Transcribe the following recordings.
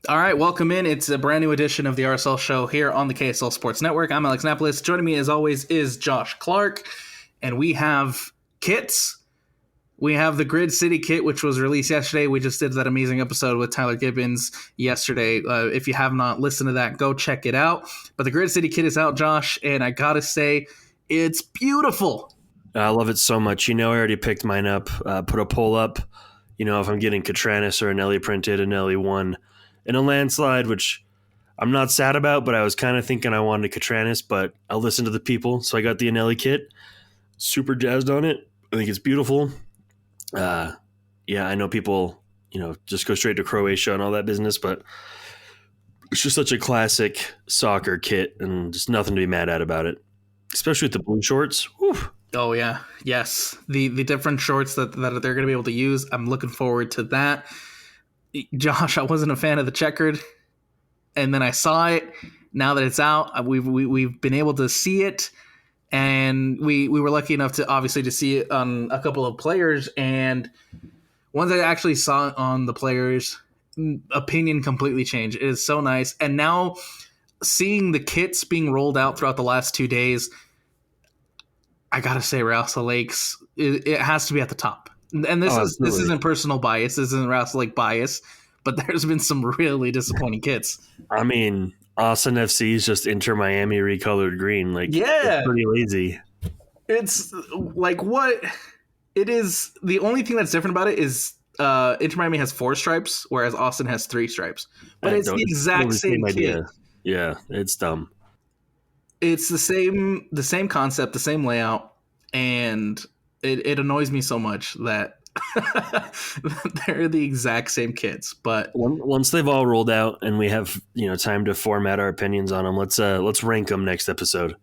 All right, welcome in. It's a brand new edition of the RSL Show here on the KSL Sports Network. I'm Alex Napoles. Joining me, as always, is Josh Clark, and we have kits. We have the Grid City kit, which was released yesterday. We just did that amazing episode with Tyler Gibbons yesterday. If you have not listened to that, go check it out. But the Grid City kit is out, Josh, and I gotta say, it's beautiful. I love it so much. I already picked mine up, put a poll up, if I'm getting Catranis or an Ellie printed, an Ellie one in a landslide, which I'm not sad about, but I was kind of thinking I wanted a Catranis, but I'll listen to the people. So I got the Anelli kit. Super jazzed on it. I think it's beautiful. I know people, just go straight to Croatia and all that business, but it's just such a classic soccer kit and just nothing to be mad at about it, especially with the blue shorts. Whew. Oh, yeah. Yes. The different shorts that they're going to be able to use. I'm looking forward to that. Josh, I wasn't a fan of the checkered, and then I saw it. Now that it's out, we've been able to see it, and we were lucky enough to see it on a couple of players, and once I actually saw it on the players, opinion completely changed. It is so nice, and now seeing the kits being rolled out throughout the last 2 days, I gotta say, RSL Lakes, it has to be at the top. And this isn't personal bias. This isn't RSL Lake bias, but there's been some really disappointing kits. I mean, Austin FC is just Inter Miami recolored green. It's pretty lazy. It's like what it is. The only thing that's different about it is Inter Miami has 4 stripes, whereas Austin has 3 stripes. But it's the exact same idea. kit. Yeah, it's dumb. It's the same concept, the same layout, and it annoys me so much that they're the exact same kits. But once they've all rolled out and we have time to format our opinions on them, let's rank them next episode.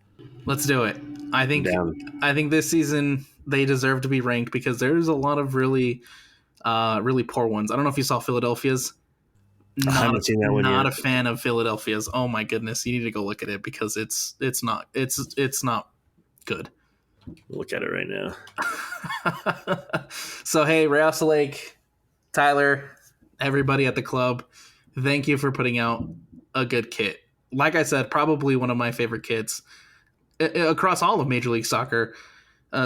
Let's do it. I think this season they deserve to be ranked because there's a lot of really poor ones. I don't know if you saw Philadelphia's. I haven't seen that one yet. Not a fan of Philadelphia's. Oh my goodness, you need to go look at it because it's not good. Look at it right now. So hey, RSL Lake, Tyler, everybody at the club, thank you for putting out a good kit. Like I said, probably one of my favorite kits across all of Major League Soccer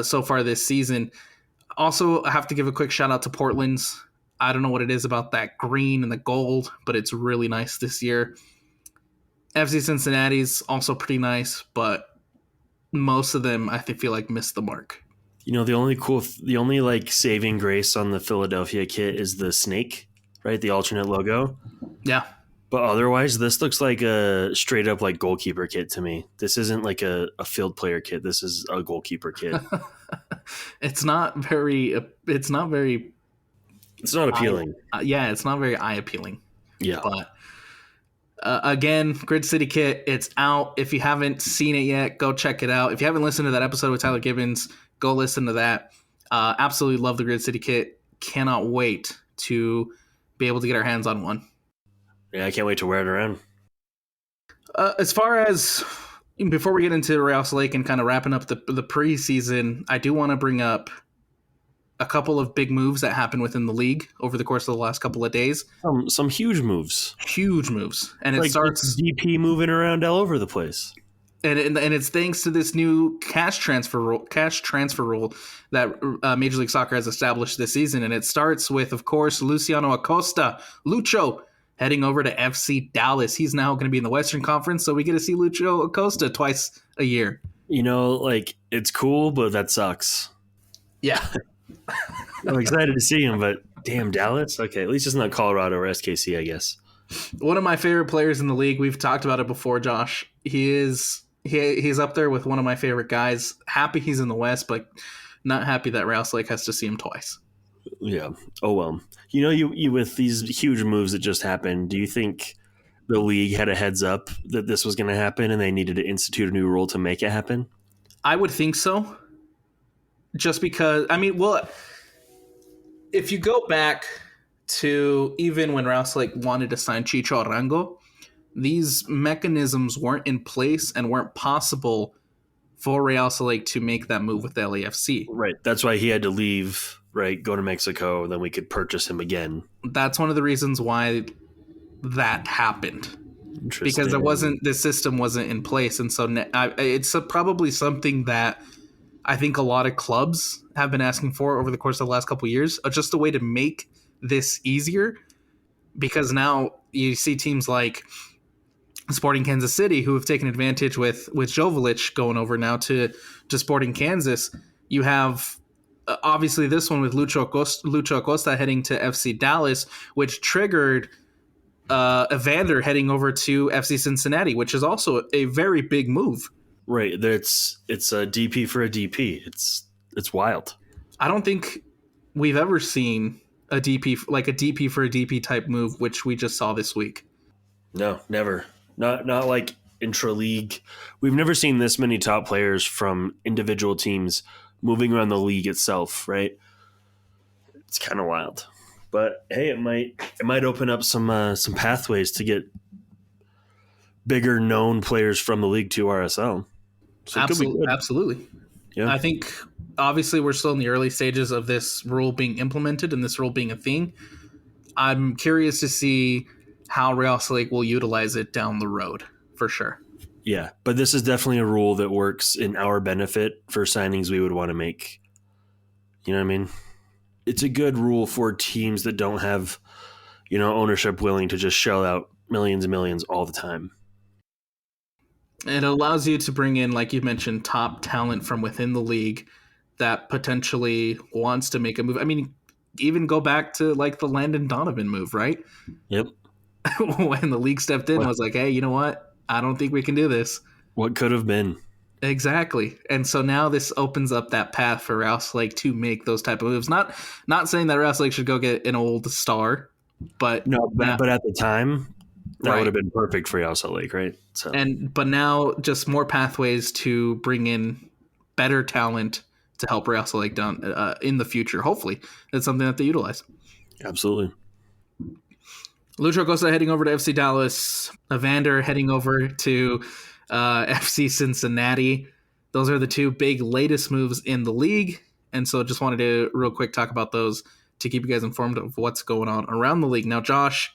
so far this season. Also, I have to give a quick shout out to Portland's. I don't know what it is about that green and the gold, but it's really nice this year. FC Cincinnati's also pretty nice, but most of them I feel like missed the mark. The only saving grace on the Philadelphia kit is the snake, right? The alternate logo. Yeah. But otherwise, this looks like a straight up goalkeeper kit to me. This isn't like a field player kit. This is a goalkeeper kit. It's not appealing. It's not very eye appealing. Yeah. But again, Grid City kit, it's out. If you haven't seen it yet, go check it out. If you haven't listened to that episode with Tyler Gibbons, go listen to that. Absolutely love the Grid City kit. Cannot wait to be able to get our hands on one. Yeah, I can't wait to wear it around. As far as before we get into RSL Lake and kind of wrapping up the preseason, I do want to bring up a couple of big moves that happened within the league over the course of the last couple of days. Some huge moves. And it starts DP moving around all over the place. And it's thanks to this new cash transfer rule that Major League Soccer has established this season. And it starts with, of course, Luciano Acosta, Lucho, heading over to FC Dallas. He's now going to be in the Western Conference, so we get to see Lucho Acosta twice a year. It's cool, but that sucks. Yeah. I'm excited to see him, but damn, Dallas? Okay, at least it's not Colorado or SKC, I guess. One of my favorite players in the league. We've talked about it before, Josh. He's up there with one of my favorite guys. Happy he's in the West, but not happy that RSL Lake has to see him twice. Yeah. Oh, well. You with these huge moves that just happened, do you think the league had a heads up that this was going to happen and they needed to institute a new rule to make it happen? I would think so. Just because, if you go back to even when RSL Lake wanted to sign Chicho Arango, these mechanisms weren't in place and weren't possible for RSL Lake to make that move with the LAFC. Right. That's why he had to leave, right, go to Mexico, then we could purchase him again. That's one of the reasons why that happened because the system wasn't in place, and so it's probably something that I think a lot of clubs have been asking for over the course of the last couple of years, just a way to make this easier. Because now you see teams like Sporting Kansas City who have taken advantage with Jovic going over now to Sporting Kansas. You have obviously this one with Lucho Acosta heading to FC Dallas, which triggered Evander heading over to FC Cincinnati, which is also a very big move. Right. It's a DP for a DP. It's wild. I don't think we've ever seen a DP like a DP for a DP type move, which we just saw this week. No, never. Not like intra-league. We've never seen this many top players from individual teams moving around the league itself, right? It's kind of wild. But hey, it might open up some pathways to get bigger known players from the league to RSL. So absolutely. Yeah. I think obviously we're still in the early stages of this rule being implemented and this rule being a thing. I'm curious to see how Real Salt Lake will utilize it down the road, for sure. Yeah, but this is definitely a rule that works in our benefit for signings we would want to make. You know what I mean? It's a good rule for teams that don't have, ownership willing to just shell out millions and millions all the time. It allows you to bring in, like you mentioned, top talent from within the league that potentially wants to make a move. I mean, even go back to like the Landon Donovan move, right? Yep. When the league stepped in, was like, hey, you know what? I don't think we can do this. What could have been. Exactly. And so now this opens up that path for Real Salt Lake to make those type of moves. Not saying that Real Salt Lake should go get an old star, but but at the time, that would have been perfect for Real Salt Lake, right? So but now just more pathways to bring in better talent to help Real Salt Lake down in the future. Hopefully, that's something that they utilize. Absolutely. Lucho Acosta heading over to FC Dallas. Evander heading over to FC Cincinnati. Those are the two big latest moves in the league. And so just wanted to real quick talk about those to keep you guys informed of what's going on around the league. Now, Josh,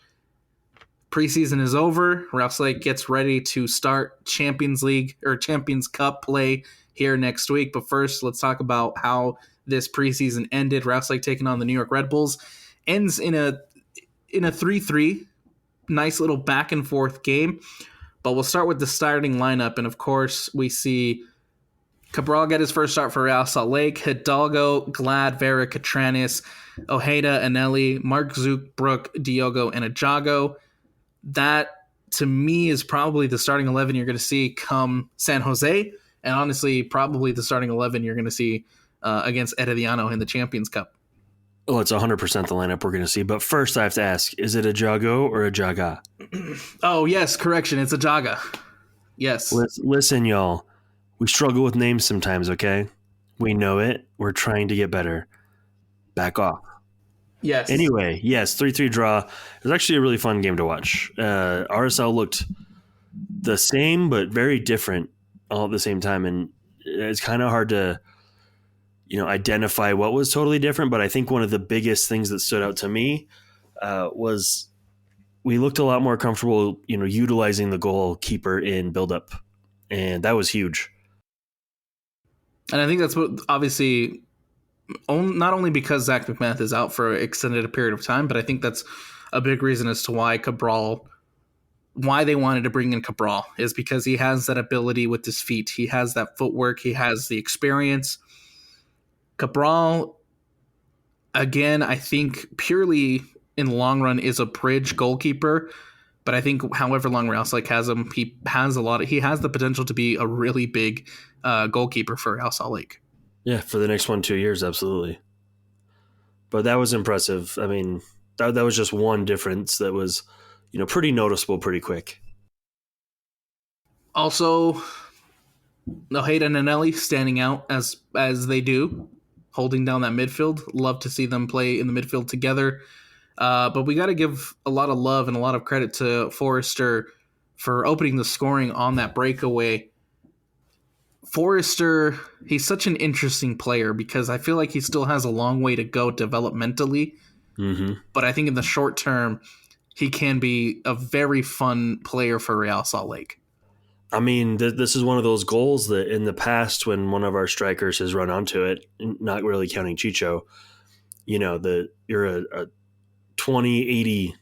preseason is over. Real Salt Lake gets ready to start Champions League or Champions Cup play here next week. But first, let's talk about how this preseason ended. Real Salt Lake taking on the New York Red Bulls. Ends in a 3-3. Nice little back and forth game. But we'll start with the starting lineup. And of course, we see Cabral get his first start for Real Salt Lake. Hidalgo, Glad, Vera, Catranis, Ojeda, Anelli, Mark Zook, Brook, Diogo, and Ajago. That, to me, is probably the starting 11 you're going to see come San Jose. And honestly, probably the starting 11 you're going to see against Herediano in the Champions Cup. Oh, it's 100% the lineup we're going to see. But first, I have to ask, is it a Jago or a Jaga? Oh, yes, correction. It's a Jaga. Yes. Listen, y'all. We struggle with names sometimes, okay? We know it. We're trying to get better. Back off. Yes. Anyway, yes, 3-3 draw. It was actually a really fun game to watch. RSL looked the same, but very different all at the same time. And it's kind of hard to identify what was totally different. But I think one of the biggest things that stood out to me was we looked a lot more comfortable, utilizing the goalkeeper in build-up. And that was huge. And I think that's what, obviously, not only because Zach McMath is out for an extended period of time, but I think that's a big reason as to why they wanted to bring in Cabral, is because he has that ability with his feet. He has that footwork. He has the experience. Cabral, again, I think purely in the long run is a bridge goalkeeper, but I think however long Real Salt Lake has him, he has the potential to be a really big goalkeeper for Real Salt Lake. Yeah, for the next 1-2 years, absolutely. But that was impressive. I mean, that was just one difference that was, pretty noticeable pretty quick. Also, Ojeda and Anelli standing out as they do, holding down that midfield. Love to see them play in the midfield together. But we got to give a lot of love and a lot of credit to Forrester for opening the scoring on that breakaway. Forrester, he's such an interesting player because I feel like he still has a long way to go developmentally. Mm-hmm. But I think in the short term, he can be a very fun player for Real Salt Lake. I mean, this is one of those goals that in the past, when one of our strikers has run onto it, not really counting Chicho, you're a 20-80,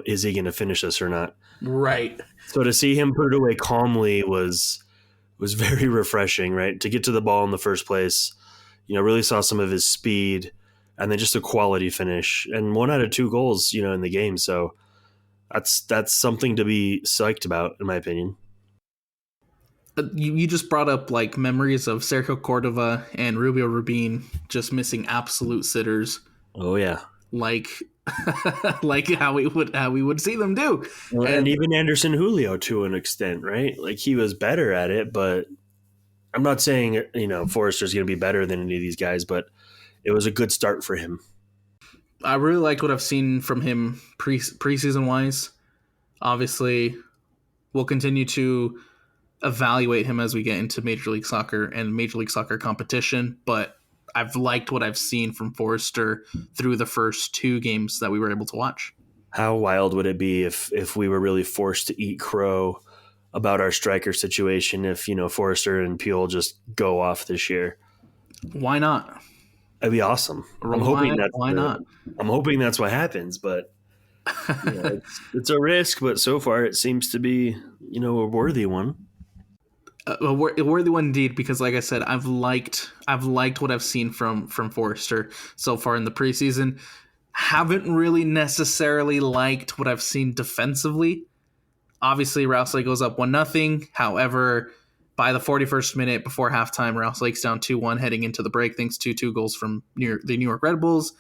is he going to finish this or not? Right. So to see him put it away calmly was very refreshing, right? To get to the ball in the first place, really saw some of his speed and then just a quality finish and 1 out of 2 goals, in the game. So that's something to be psyched about, in my opinion. You just brought up like memories of Sergio Cordova and Rubio Rubin just missing absolute sitters. Oh yeah. Like like how we would see them do. And even Anderson Julio to an extent, right? Like he was better at it, but I'm not saying, Forrester's going to be better than any of these guys, but it was a good start for him. I really like what I've seen from him preseason wise. Obviously, we'll continue to evaluate him as we get into Major League Soccer and Major League Soccer competition, but I've liked what I've seen from Forrester through the first 2 games that we were able to watch. How wild would it be if we were really forced to eat crow about our striker situation if, Forrester and Puyol just go off this year? Why not? That'd be awesome. Why not? I'm hoping that's what happens, but it's a risk, but so far it seems to be, a worthy one. A worthy one indeed, because like I said, I've liked what I've seen from Forrester so far in the preseason. Haven't really necessarily liked what I've seen defensively. Obviously, Rouse Lake goes up 1-0. However, by the 41st minute before halftime, Rouse Lake's down 2-1 heading into the break, thanks to 2 goals from the New York Red Bulls.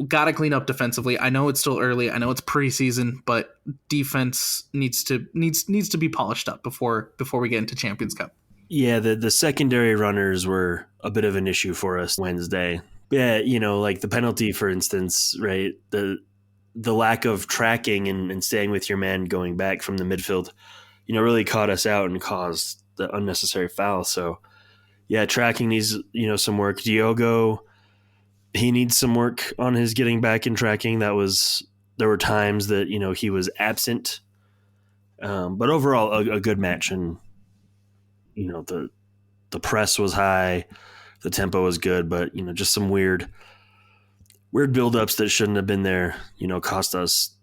Got to clean up defensively. I know it's still early. I know it's preseason, but defense needs to be polished up before we get into Champions Cup. Yeah, the secondary runners were a bit of an issue for us Wednesday. Yeah, like the penalty, for instance, right? The lack of tracking and staying with your man going back from the midfield, really caught us out and caused the unnecessary foul. So, yeah, tracking needs, some work. Diogo, he needs some work on his getting back and tracking. There were times that, he was absent. But overall, a good match. And, the press was high, the tempo was good, but, just some weird buildups that shouldn't have been there, cost us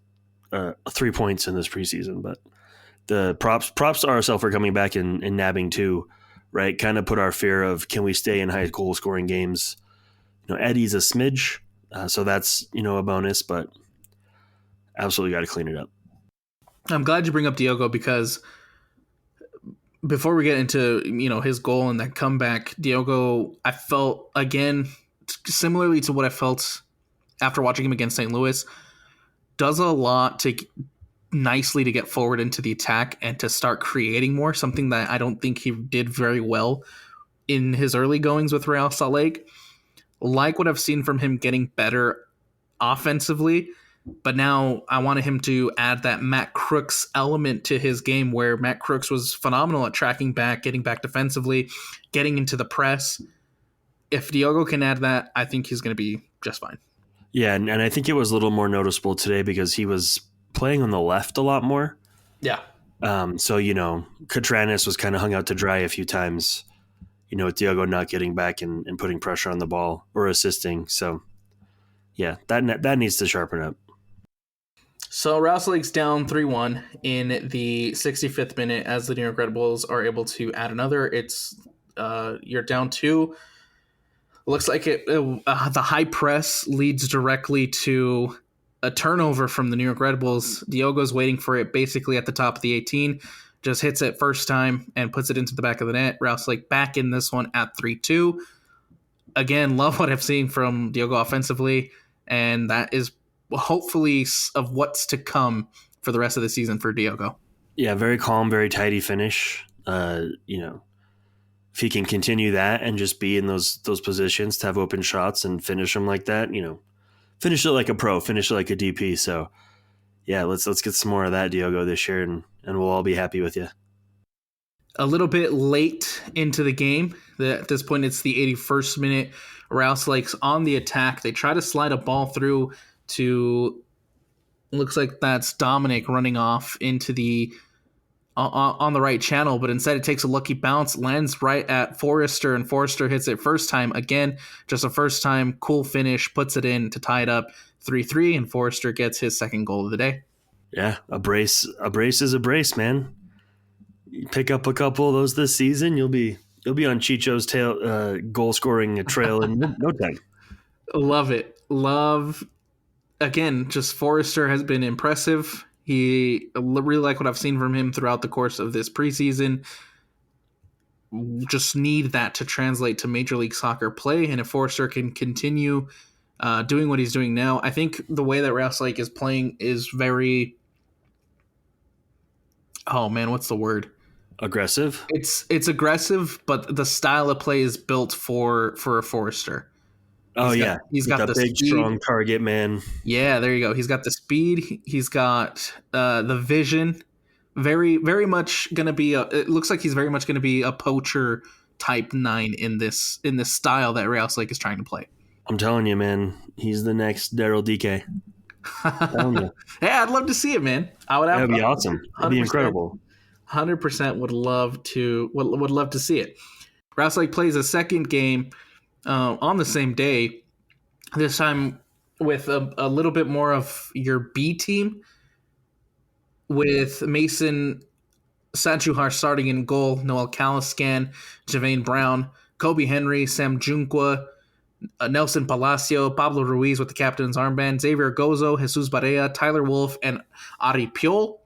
3 points in this preseason. But the props to RSL for coming back and nabbing 2, right? Kind of put our fear of, can we stay in high goal scoring games? Eddie's a smidge, so that's, a bonus, but absolutely got to clean it up. I'm glad you bring up Diogo, because before we get into, his goal and that comeback, Diogo, I felt, again, similarly to what I felt after watching him against St. Louis, does a lot nicely to get forward into the attack and to start creating more, something that I don't think he did very well in his early goings with Real Salt Lake. Like what I've seen from him getting better offensively, but now I wanted him to add that Matt Crooks element to his game, where Matt Crooks was phenomenal at tracking back, getting back defensively, getting into the press. If Diogo can add that, I think he's going to be just fine. Yeah, and I think it was a little more noticeable today because he was playing on the left a lot more. Yeah. So, Catranis was kind of hung out to dry a few times, with Diogo not getting back and putting pressure on the ball or assisting. So, yeah, that needs to sharpen up. So, Rouse Lake's down 3-1 in the 65th minute as the New York Red Bulls are able to add another. It's you're down 2. Looks like the high press leads directly to a turnover from the New York Red Bulls. Diogo's waiting for it basically at the top of the 18. Just hits it first time and puts it into the back of the net. Rouse Lake back in this one at 3-2. Again, love what I've seen from Diogo offensively, and that is hopefully of what's to come for the rest of the season for Diogo. Yeah, very calm, very tidy finish. If he can continue that and just be in those positions to have open shots and finish them like that, finish it like a pro, finish it like a DP. So, yeah, let's get some more of that, Diogo, this year, and we'll all be happy with you. A little bit late into the game. At this point, it's the 81st minute. Rouse Lake's on the attack. They try to slide a ball through to Looks like that's Dominic running off into the on the right channel, but instead it takes a lucky bounce, lands right at Forrester, and Forrester hits it first time. Again, just a first time, cool finish, puts it in to tie it up 3-3, and Forrester gets his second goal of the day. Yeah, a brace is a brace, man. You pick up a couple of those this season, you'll be on Chicho's tail goal scoring trail in no time. Love it. Love, again, just Forrester has been impressive. He really like what I've seen from him throughout the course of this preseason. Just need that to translate to Major League Soccer play, and if Forrester can continue doing what he's doing now, I think the way that Rouse Lake is playing is very, oh man, what's the word? Aggressive. It's aggressive, but the style of play is built for a Forrester. He's got the big, speed. Strong target man. Yeah, there you go. He's got the speed. He's got the vision. Very, very much going to be. It looks like he's very much going to be a poacher type 9 in this style that Real Lake is trying to play. I'm telling you, man, he's the next Daryl DK. Hey, I'd love to see it, man. That'd be awesome. That'd be incredible. 100% would love to see it. Real Lake plays a second game on the same day, this time with a little bit more of your B team, with Mason Sanchuhar starting in goal, Noel Caliscan, Javane Brown, Kobe Henry, Sam Junqua, Nelson Palacio, Pablo Ruiz with the captain's armband, Xavier Gozo, Jesus Barea, Tyler Wolf, and Ari Piol.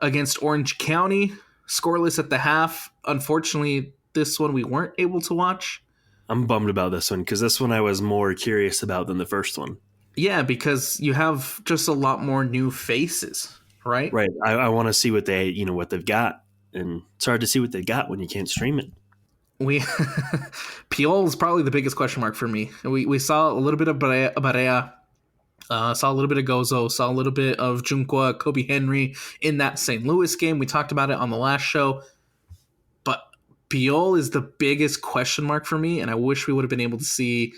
Against Orange County, scoreless at the half. Unfortunately, this one we weren't able to watch. I'm bummed about this one because this one I was more curious about than the first one. Yeah, because you have just a lot more new faces, right? Right. I want to see what they've got, and it's hard to see what they got when you can't stream it. Piol is probably the biggest question mark for me. We saw a little bit of Barea, saw a little bit of Gozo, saw a little bit of Junqua, Kobe Henry in that St. Louis game. We talked about it on the last show. But Piol is the biggest question mark for me, and I wish we would have been able to see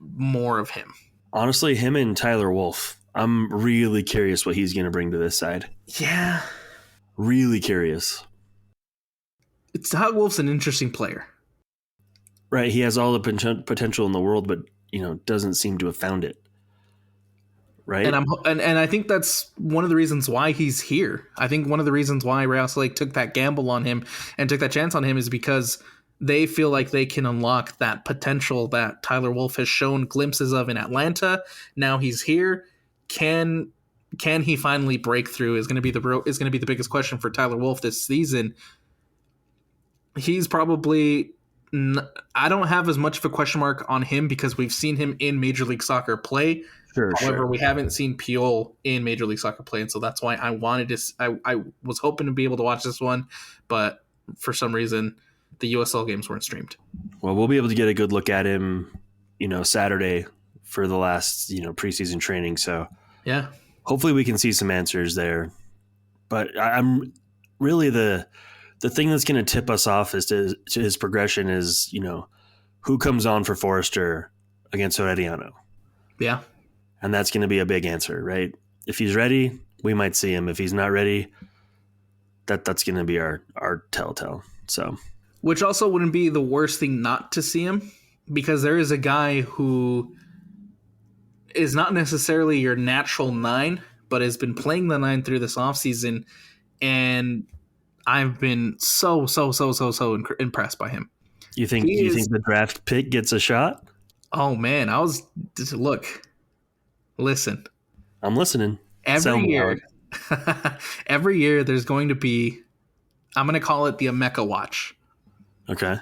more of him. Honestly, him and Tyler Wolf, I'm really curious what he's going to bring to this side. Yeah. Really curious. Tyler Wolf's an interesting player. Right, he has all the potential in the world, but doesn't seem to have found it. Right, and I think that's one of the reasons why he's here. I think one of the reasons why Real Lake took that gamble on him and took that chance on him is because they feel like they can unlock that potential that Tyler Wolf has shown glimpses of in Atlanta. Now he's here. Can he finally break through? Is going to be the biggest question for Tyler Wolf this season. He's probably. I don't have as much of a question mark on him because we've seen him in Major League Soccer play. However, we haven't seen Piol in Major League Soccer play, and so that's why I wanted to. I was hoping to be able to watch this one, but for some reason, the USL games weren't streamed. Well, we'll be able to get a good look at him, Saturday for the last, preseason training. So yeah, hopefully we can see some answers there. But I'm really the thing that's going to tip us off as to his progression is, who comes on for Forrester against Herediano. Yeah. And that's going to be a big answer, right? If he's ready, we might see him. If he's not ready, that's going to be our telltale. So, which also wouldn't be the worst thing not to see him, because there is a guy who is not necessarily your natural 9, but has been playing the 9 through this offseason, and I've been so impressed by him. You think the draft pick gets a shot? Oh man, listen. I'm listening. Every year there's going to be, I'm going to call it the Emeka watch. Okay.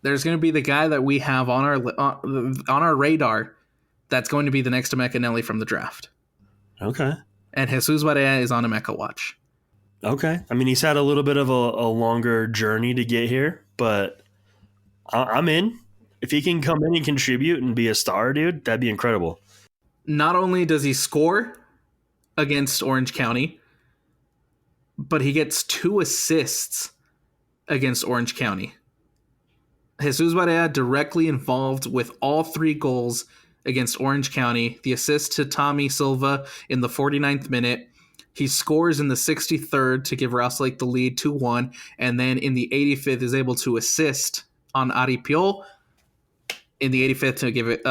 There's going to be the guy that we have on our radar that's going to be the next Emeka Nelly from the draft. Okay. And Jesus Barea is on Emeka watch. Okay. I mean, he's had a little bit of a longer journey to get here, but I'm in. If he can come in and contribute and be a star, dude, that'd be incredible. Not only does he score against Orange County, but he gets 2 assists against Orange County. Jesus Barea directly involved with all 3 goals against Orange County. The assist to Tommy Silva in the 49th minute. He scores in the 63rd to give Rouse Lake the lead 2-1. And then in the 85th is able to assist on Ari Piol in the 85th to give it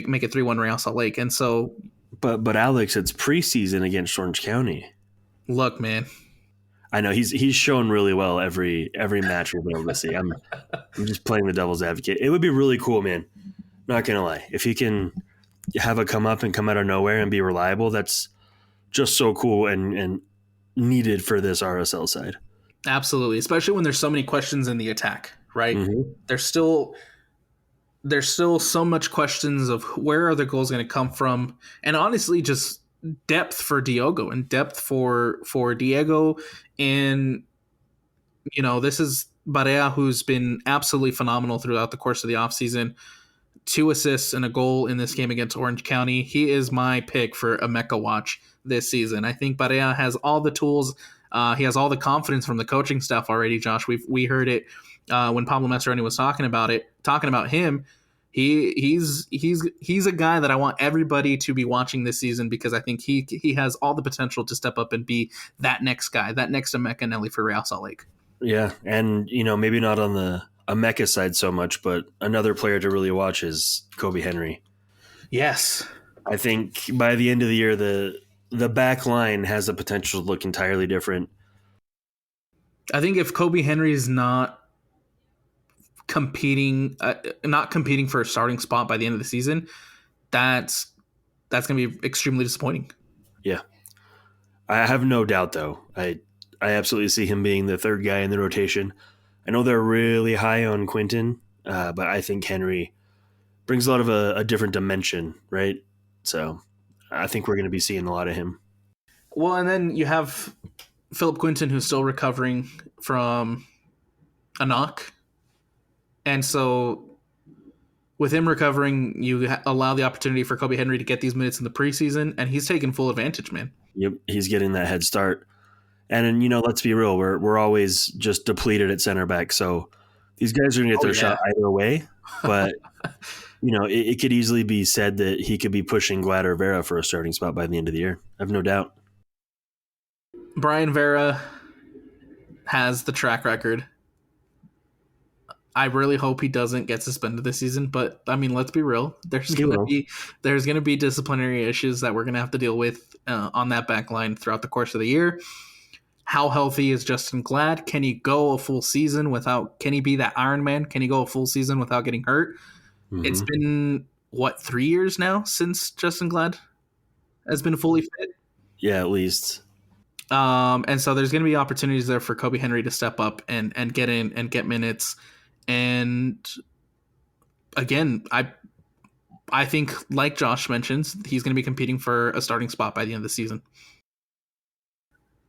make it 3-1 Real Salt Lake. And so, but Alex, it's preseason against Orange County. Look, man, I know he's shown really well every match we'll be able to see. I'm just playing the devil's advocate. It would be really cool, man. Not gonna lie, if he can have a come up and come out of nowhere and be reliable, that's just so cool and needed for this RSL side. Absolutely, especially when there's so many questions in the attack, right? Mm-hmm. There's still so much questions of where are the goals going to come from, and honestly, just depth for Diogo and depth for Diego. And this is Barea, who's been absolutely phenomenal throughout the course of the offseason. 2 assists and a goal in this game against Orange County. He is my pick for a Mecha watch this season. I think Barea has all the tools. He has all the confidence from the coaching staff already, Josh. We heard it when Pablo Mastroeni was talking about him. He's a guy that I want everybody to be watching this season, because I think he has all the potential to step up and be that next guy, that next Emeka Nelly for Real Salt Lake. Yeah, and maybe not on the Emeka side so much, but another player to really watch is Kobe Henry. Yes, I think by the end of the year, the back line has the potential to look entirely different. I think if Kobe Henry is not competing for a starting spot by the end of the season, that's going to be extremely disappointing. Yeah, I have no doubt though. I absolutely see him being the third guy in the rotation. I know they're really high on Quinton, but I think Henry brings a lot of a different dimension, right? So I think we're going to be seeing a lot of him. Well, and then you have Philip Quinton, who's still recovering from a knock. And so with him recovering, you allow the opportunity for Kobe Henry to get these minutes in the preseason, and he's taking full advantage, man. Yep, he's getting that head start. And let's be real, we're always just depleted at center back, so these guys are going to get their shot either way. But it could easily be said that he could be pushing Glad or Vera for a starting spot by the end of the year. I have no doubt. Brian Vera has the track record. I really hope he doesn't get suspended this season, but I mean, let's be real. There's going to be disciplinary issues that we're going to have to deal with on that back line throughout the course of the year. How healthy is Justin Glad? Can he go a full season without? Can he be that Iron Man? Can he go a full season without getting hurt? Mm-hmm. It's been 3 years now since Justin Glad has been fully fit. Yeah, at least. And so there's going to be opportunities there for Kobe Henry to step up and get in and get minutes. And again, I think, like Josh mentions, he's going to be competing for a starting spot by the end of the season.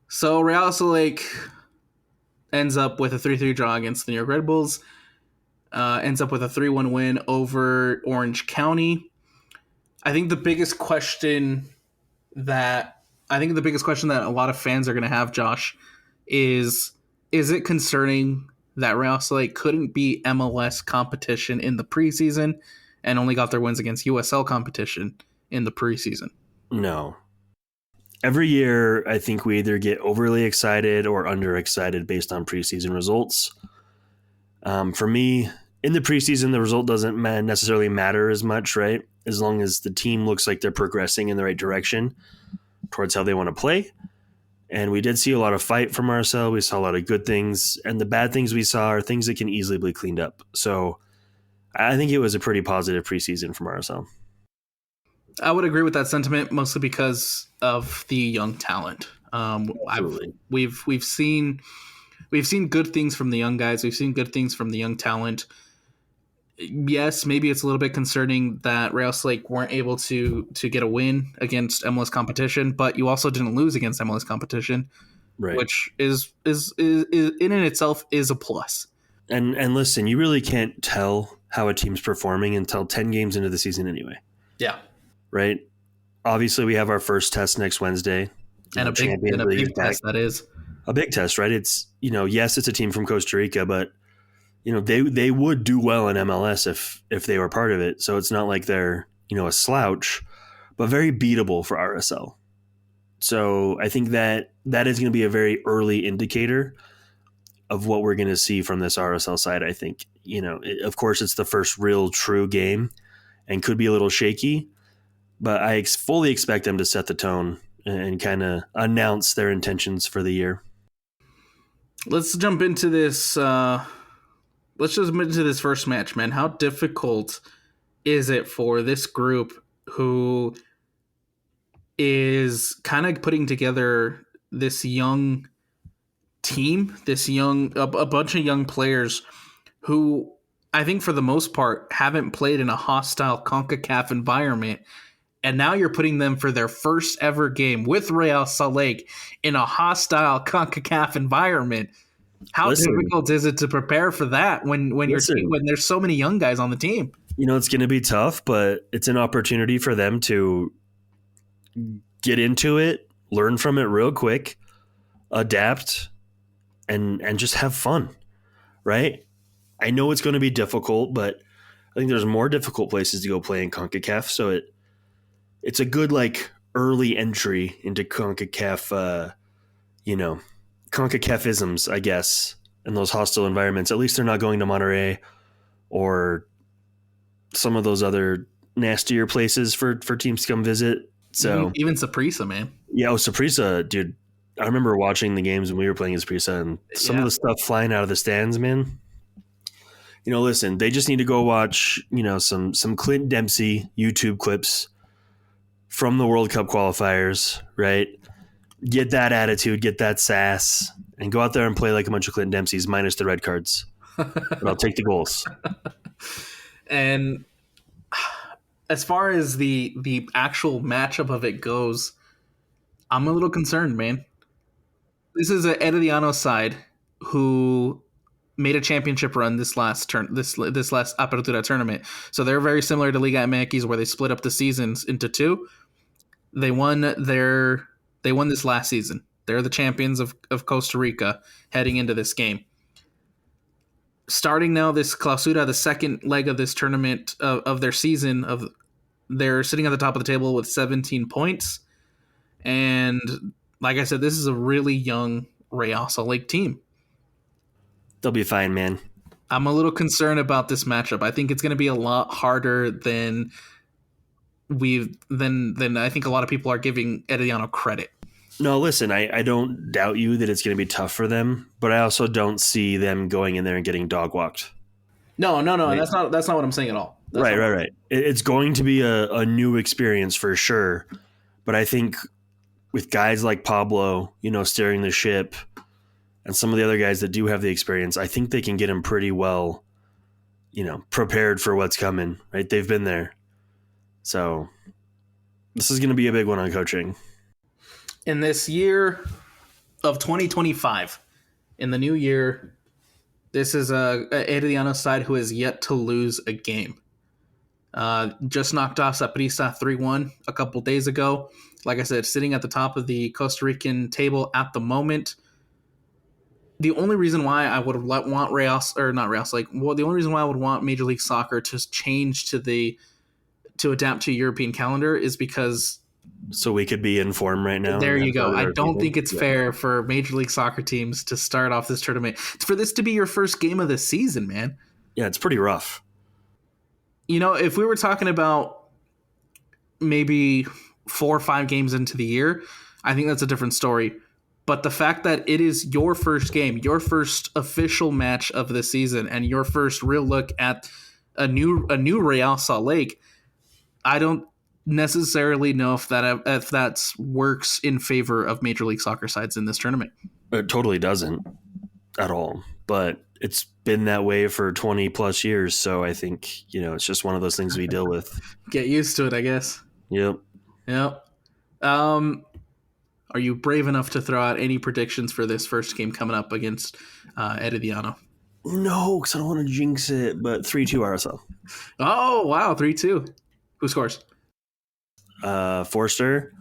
So Real Salt Lake ends up with a 3-3 draw against the New York Red Bulls. Ends up with a 3-1 win over Orange County. I think the biggest question that a lot of fans are going to have, Josh, is it concerning that Real Salt Lake couldn't beat MLS competition in the preseason and only got their wins against USL competition in the preseason? No. Every year, I think we either get overly excited or underexcited based on preseason results. For me, in the preseason, the result doesn't necessarily matter as much, right? As long as the team looks like they're progressing in the right direction towards how they want to play. And we did see a lot of fight from RSL. We saw a lot of good things. And the bad things we saw are things that can easily be cleaned up. So I think it was a pretty positive preseason from RSL. I would agree with that sentiment, mostly because of the young talent. We've seen good things from the young guys. We've seen good things from the young talent. Yes, maybe it's a little bit concerning that Real Salt Lake weren't able to get a win against MLS competition, but you also didn't lose against MLS competition, right? Which is in and itself is a plus. And listen, you really can't tell how a team's performing until 10 games into the season anyway. Yeah. Right? Obviously, we have our first test next Wednesday. And a big test, that is. A big test, right? It's, yes, it's a team from Costa Rica, but they would do well in MLS if they were part of it. So it's not like they're a slouch, but very beatable for RSL. So I think that is going to be a very early indicator of what we're going to see from this RSL side. I think, of course, it's the first real true game and could be a little shaky, but I fully expect them to set the tone and kind of announce their intentions for the year. Let's jump into this. Let's just jump into this first match, man. How difficult is it for this group who is kind of putting together this young team, a bunch of young players who I think for the most part haven't played in a hostile CONCACAF environment, and now you're putting them for their first ever game with Real Salt Lake in a hostile CONCACAF environment. How difficult is it to prepare for that when there's so many young guys on the team? It's going to be tough, but it's an opportunity for them to get into it, learn from it real quick, adapt, and just have fun, right? I know it's going to be difficult, but I think there's more difficult places to go play in CONCACAF, so it's a good early entry into CONCACAF, CONCACAF-isms, I guess, in those hostile environments. At least they're not going to Monterrey or some of those other nastier places for teams to come visit. So even Saprissa, man. Yeah, Saprissa, dude. I remember watching the games when we were playing as Preseason, and some of the stuff flying out of the stands, man. Listen, they just need to go watch, some Clint Dempsey YouTube clips from the World Cup qualifiers, right? Get that attitude, get that sass, and go out there and play like a bunch of Clint Dempseys minus the red cards. But I'll take the goals. And as far as the actual matchup of it goes, I'm a little concerned, man. This is an Herediano side who made a championship run this last Apertura tournament. So they're very similar to Liga MX, where they split up the seasons into two. They won this last season. They're the champions of Costa Rica heading into this game. Starting now, this Clausura, the second leg of this tournament of their season, they're sitting at the top of the table with 17 points. And like I said, this is a really young Real Salt Lake team. They'll be fine, man. I'm a little concerned about this matchup. I think it's going to be a lot harder than I think a lot of people are giving Herediano credit. No, listen, I don't doubt you that it's going to be tough for them, but I also don't see them going in there and getting dog walked. No, right. That's not what I'm saying at all. Right. It's going to be a new experience for sure, but I think with guys like Pablo, steering the ship, and some of the other guys that do have the experience, I think they can get them pretty well, prepared for what's coming, right? They've been there. So this is going to be a big one on coaching. In this year of 2025, in the new year, this is a Herediano side who has yet to lose a game. Just knocked off Saprissa 3-1 a couple days ago. Like I said, sitting at the top of the Costa Rican table at the moment. The only reason why I would want the only reason why I would want Major League Soccer to change to adapt to European calendar is because so we could be in form right now. There you go. I don't think it's fair for Major League Soccer teams to start off this tournament. For this to be your first game of the season, man. Yeah, it's pretty rough. If we were talking about maybe 4 or 5 games into the year, I think that's a different story. But the fact that it is your first game, your first official match of the season, and your first real look at a new Real Salt Lake, I don't necessarily know if that works in favor of Major League Soccer sides in this tournament. It totally doesn't at all, but it's been that way for 20 plus years. So I think, it's just one of those things we deal with. Get used to it, I guess. Yep. Are you brave enough to throw out any predictions for this first game coming up against Herediano? No, because I don't want to jinx it, but 3-2 RSL. Oh, wow, 3-2. Who scores? Forster.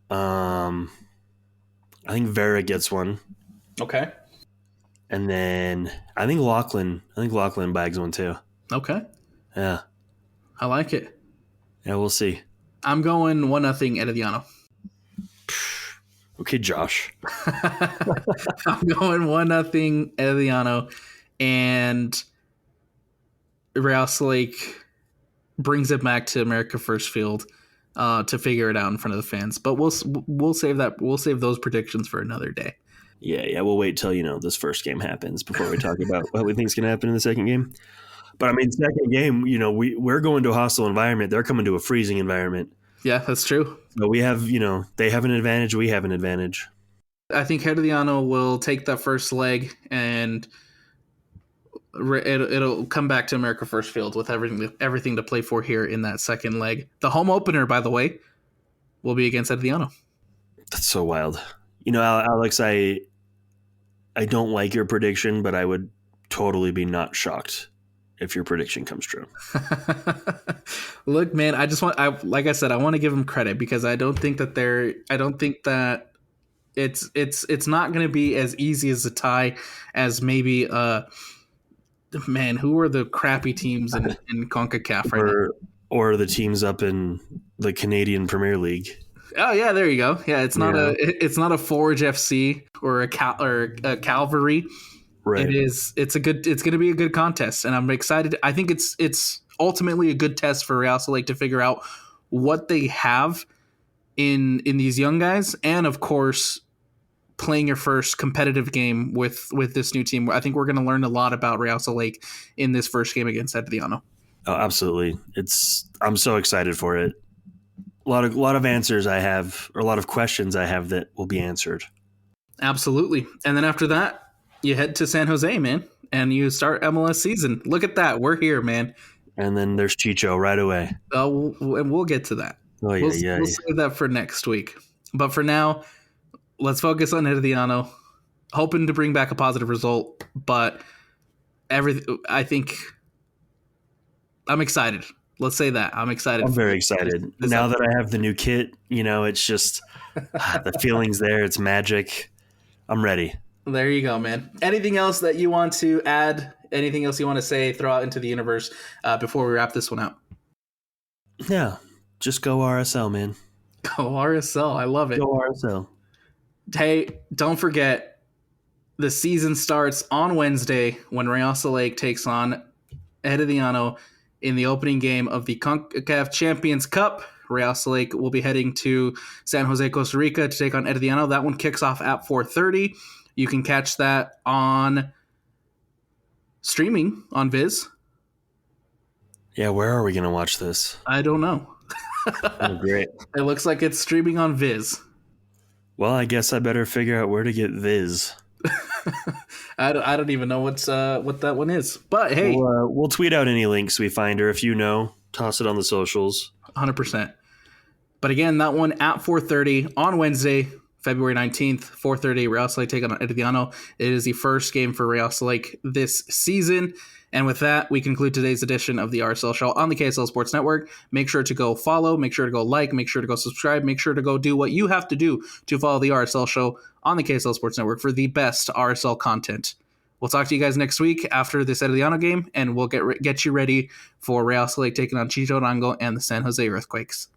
I think Vera gets one. Okay. And then I think Lachlan bags one too. Okay. Yeah. I like it. Yeah, we'll see. I'm going 1-0 Herediano. Okay, Josh. I'm going 1-0 Herediano, and Real Lake brings it back to America First Field to figure it out in front of the fans. But we'll save that. We'll save those predictions for another day. Yeah, we'll wait till, this first game happens before we talk about what we think is going to happen in the second game. But, I mean, second game, we're going to a hostile environment. They're coming to a freezing environment. Yeah, that's true. So we have, they have an advantage. We have an advantage. I think Herediano will take that first leg, and it'll come back to America First Field with everything to play for here in that second leg. The home opener, by the way, will be against Herediano. That's so wild. Alex, I don't like your prediction, but I would totally be not shocked if your prediction comes true. Look, man, like I said, I want to give them credit because I don't think that it's not going to be as easy as a tie as maybe man, who are the crappy teams in CONCACAF right now? Or the teams up in the Canadian Premier League. Oh yeah, there you go. Yeah, it's not a Forge FC or a Calvary. Right. It's going to be a good contest, and I'm excited. I think it's ultimately a good test for Real Lake to figure out what they have in these young guys, and of course, playing your first competitive game with this new team. I think we're going to learn a lot about Real Lake in this first game against Herediano. Oh, absolutely. I'm so excited for it. A lot of answers I have, or a lot of questions I have that will be answered. Absolutely. And then after that, you head to San Jose, man, and you start MLS season. Look at that. We're here, man. And then there's Chicho right away. And we'll get to that. Oh, yeah, We'll save that for next week. But for now, let's focus on Herediano, hoping to bring back a positive result. But I think I'm excited. Let's say that. I'm excited. I'm very excited. Now that I have the new kit, it's just the feeling's there. It's magic. I'm ready. There you go, man. Anything else that you want to add? Anything else you want to say, throw out into the universe before we wrap this one out? Yeah. Just go RSL, man. Go RSL. I love it. Go RSL. Hey, don't forget, the season starts on Wednesday when Real Lake takes on Herediano in the opening game of the CONCACAF Champions Cup. Real Lake will be heading to San Jose, Costa Rica to take on Herediano. That one kicks off at 4:30. You can catch that on streaming on Viz. Yeah, where are we going to watch this? I don't know. Oh, great. It looks like it's streaming on Viz. Well, I guess I better figure out where to get Viz. I don't even know what that one is. But hey, we'll tweet out any links we find, or if you know, toss it on the socials. 100%. But again, that one at 4:30 on Wednesday, February 19th, 4:30. Real Lake take on Herediano. It is the first game for Real Lake this season. And with that, we conclude today's edition of the RSL Show on the KSL Sports Network. Make sure to go follow, make sure to go like, make sure to go subscribe, make sure to go do what you have to do to follow the RSL Show on the KSL Sports Network for the best RSL content. We'll talk to you guys next week after this Herediano game, and we'll get you ready for Real Lake taking on Chito Rango and the San Jose Earthquakes.